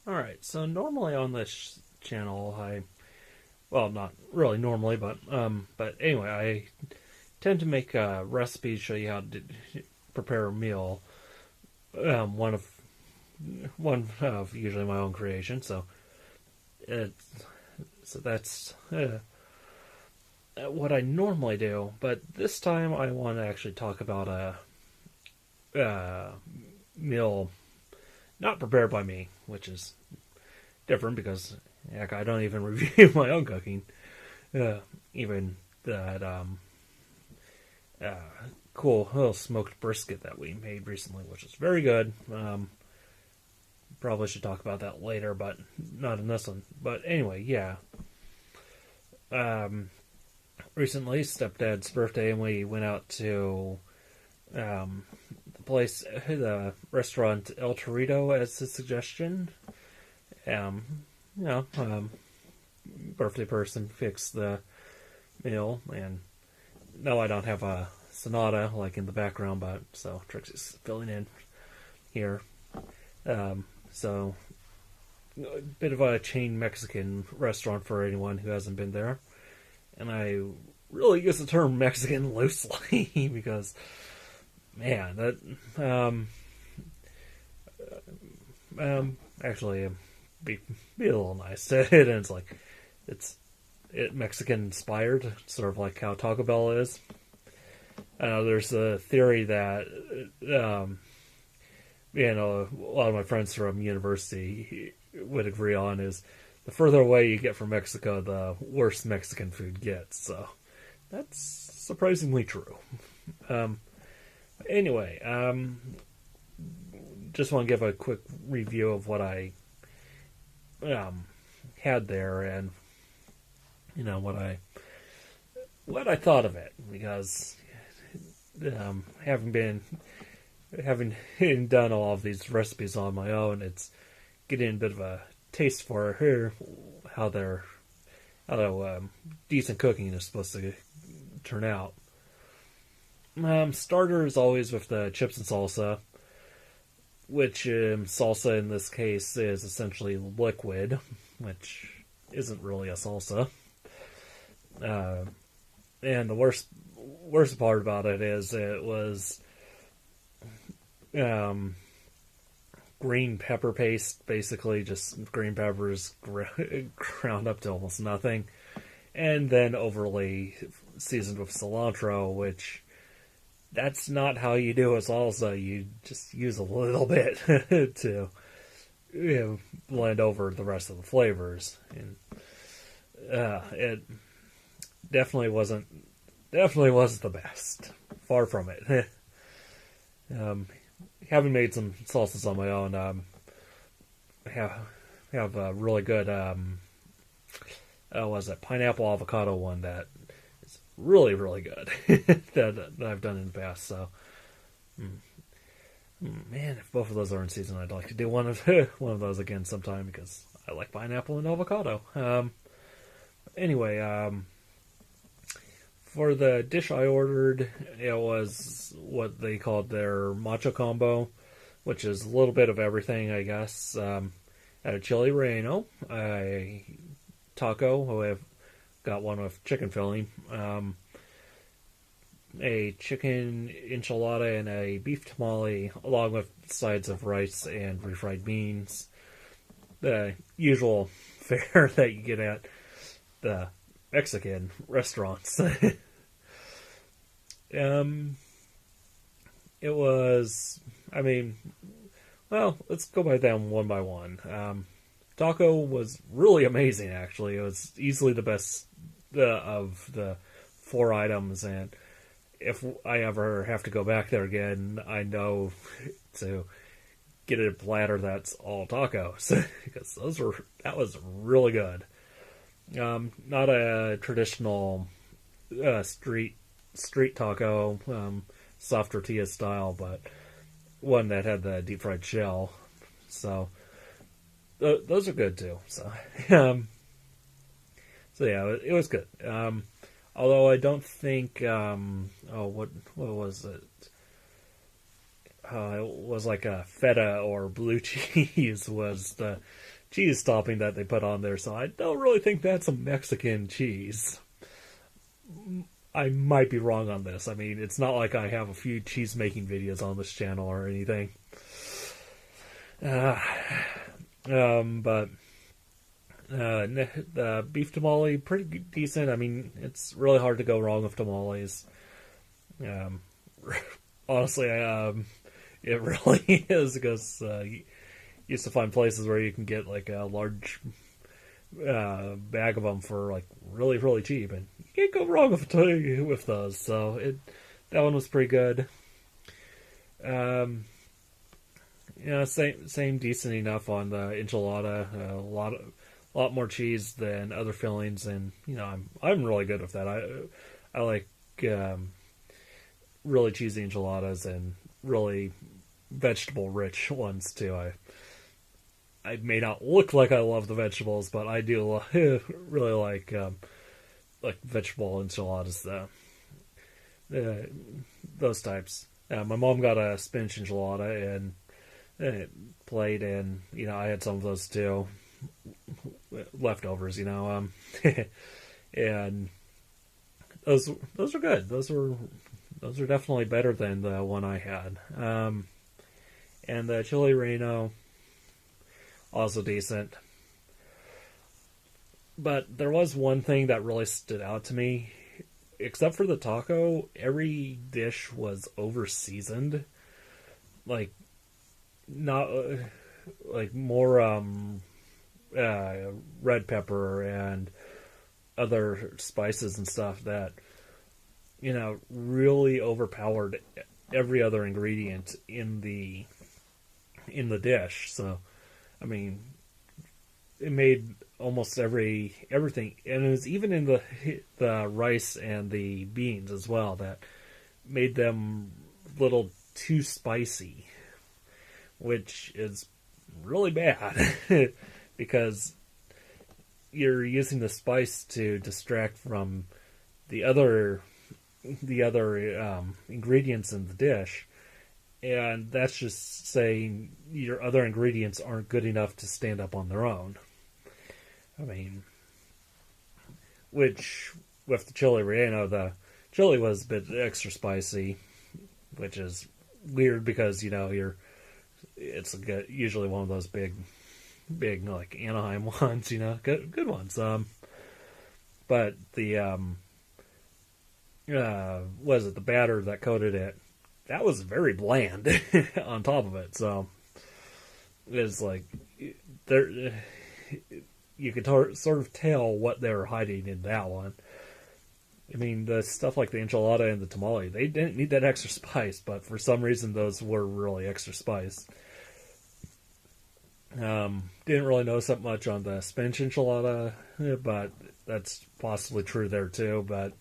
Alright, so normally on this channel, well, not really normally, but anyway, I tend to make recipes, show you how to prepare a meal. Um, one of one of usually my own creation, so it's so that's what I normally do. But this time, I want to actually talk about a meal not prepared by me, which is different because heck, I don't even review my own cooking. Uh, Even that uh, cool little smoked brisket that we made recently, which is very good. Probably should talk about that later, but not in this one. But anyway, yeah. Um, Recently, stepdad's birthday, and we went out to the place, the restaurant El Torito, as his suggestion. Um, you know, birthday person fixed the meal, and no, I don't have a Sonata like in the background, but so Trixie's filling in here. So a bit of a chain Mexican restaurant for anyone who hasn't been there, and I really use the term Mexican loosely because man, that actually be a little nice to it, and it's like it Mexican inspired, sort of like how Taco Bell is. There's a theory that a lot of my friends from university would agree on is the further away you get from Mexico, the worse Mexican food gets. So that's surprisingly true. Um, anyway, just want to give a quick review of what I had there, and what I thought of it, because having done all of these recipes on my own, it's getting a bit of a taste for how decent cooking is supposed to turn out. Starter is always with the chips and salsa, which salsa in this case is essentially liquid, which isn't really a salsa. Uh, and the worst part about it is it was um, green pepper paste, basically just green peppers ground up to almost nothing, and then overly seasoned with cilantro, which that's not how you do a salsa. You just use a little bit to blend over the rest of the flavors, and it definitely wasn't the best. Far from it. Having made some salsas on my own, have a really good was it pineapple avocado one that is really really good that I've done in the past. So, man, if both of those are in season, I'd like to do one of those again sometime because I like pineapple and avocado. Anyway, for the dish I ordered, it was what they called their macho combo, which is a little bit of everything, I guess. At a chili relleno, a taco. I've got one with chicken filling, a chicken enchilada, and a beef tamale, along with sides of rice and refried beans. The usual fare that you get at the Mexican restaurants. It was, I mean, well, let's go by them one by one. Taco was really amazing, actually. It was easily the best of the four items, and if I ever have to go back there again, I know to get a platter that's all tacos because that was really good. Not a traditional street taco, soft tortilla style, but one that had the deep fried shell. So those are good too. So so yeah, it was good. Although I don't think what was it? it was like a feta or blue cheese was the cheese topping that they put on there. So I don't really think that's a Mexican cheese. I might be wrong on this. I mean, it's not like I have a few cheese making videos on this channel or anything. Uh, but the beef tamale, pretty decent. I mean, it's really hard to go wrong with tamales. Um, honestly, it really is because you used to find places where you can get like a large bag of them for like really really cheap, and you can't go wrong with those. So that one was pretty good. Same decent enough on the enchilada. A lot more cheese than other fillings, and I'm really good with that. I like really cheesy enchiladas and really vegetable rich ones too. I may not look like I love the vegetables, but I do really like vegetable enchiladas. Those types. My mom got a spinach enchilada and plate, and I had some of those too, leftovers. And those are good. Those are definitely better than the one I had. And the chili reno, also decent. But there was one thing that really stood out to me. Except for the taco, every dish was over seasoned. Like, not like more red pepper and other spices and stuff that really overpowered every other ingredient in the dish. So I mean, it made almost everything, and it was even in the rice and the beans as well, that made them a little too spicy, which is really bad because you're using the spice to distract from the other ingredients in the dish, and that's just saying your other ingredients aren't good enough to stand up on their own. I mean, which with the chili relleno, the chili was a bit extra spicy, which is weird because it's usually one of those big like Anaheim ones, good ones. But the was it the batter that coated it? That was very bland on top of it. So it's like there, you could sort of tell what they were hiding in that one. I mean, the stuff like the enchilada and the tamale, they didn't need that extra spice, but for some reason those were really extra spice. Didn't really notice that much on the spinach enchilada, but that's possibly true there too. But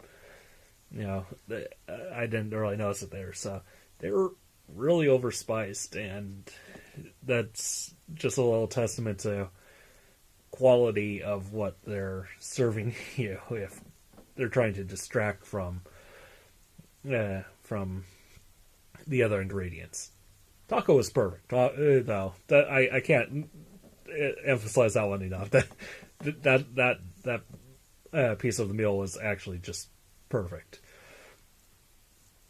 I didn't really notice it there. So they were really overspiced, and that's just a little testament to quality of what they're serving you if they're trying to distract from the other ingredients. Taco was perfect, though. That I can't emphasize that one enough. That piece of the meal was actually just perfect.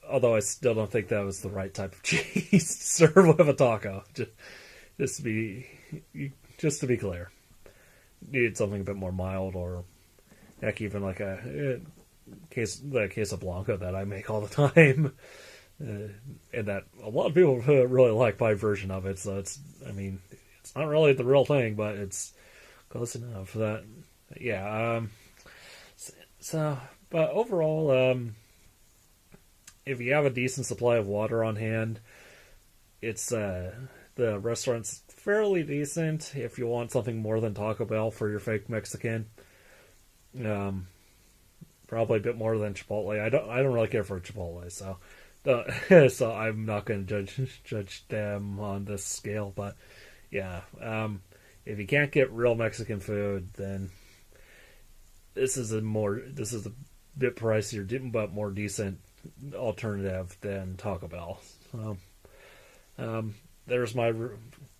Although I still don't think that was the right type of cheese to serve with a taco. Just to be clear, needed something a bit more mild, or heck, even like the queso blanco that I make all the time, and that a lot of people really like my version of it. So it's not really the real thing, but it's close enough. That yeah. But overall, if you have a decent supply of water on hand, it's the restaurant's fairly decent. If you want something more than Taco Bell for your fake Mexican, probably a bit more than Chipotle. I don't really care for Chipotle, so so I'm not going to judge them on this scale. But yeah, if you can't get real Mexican food, then this is a bit pricier but more decent alternative than Taco Bell. So There's my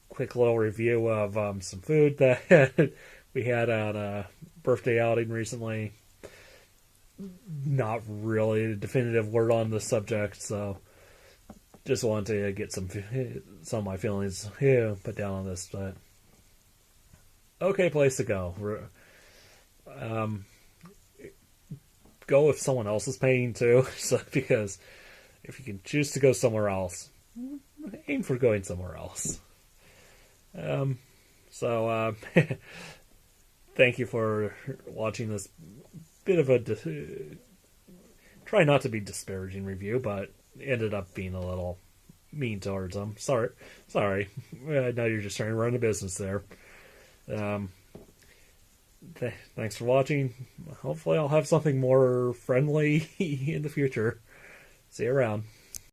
quick little review of some food that we had at a birthday outing recently. Not really a definitive word on the subject, so just wanted to get some of my feelings put down on this. But okay place to go. Go if someone else is paying too. So because if you can choose to go somewhere else, aim for going somewhere else. So thank you for watching this bit of a try not to be disparaging review, but ended up being a little mean towards them. Sorry. I know you're just trying to run a business there. Thanks for watching. Hopefully I'll have something more friendly in the future. See you around.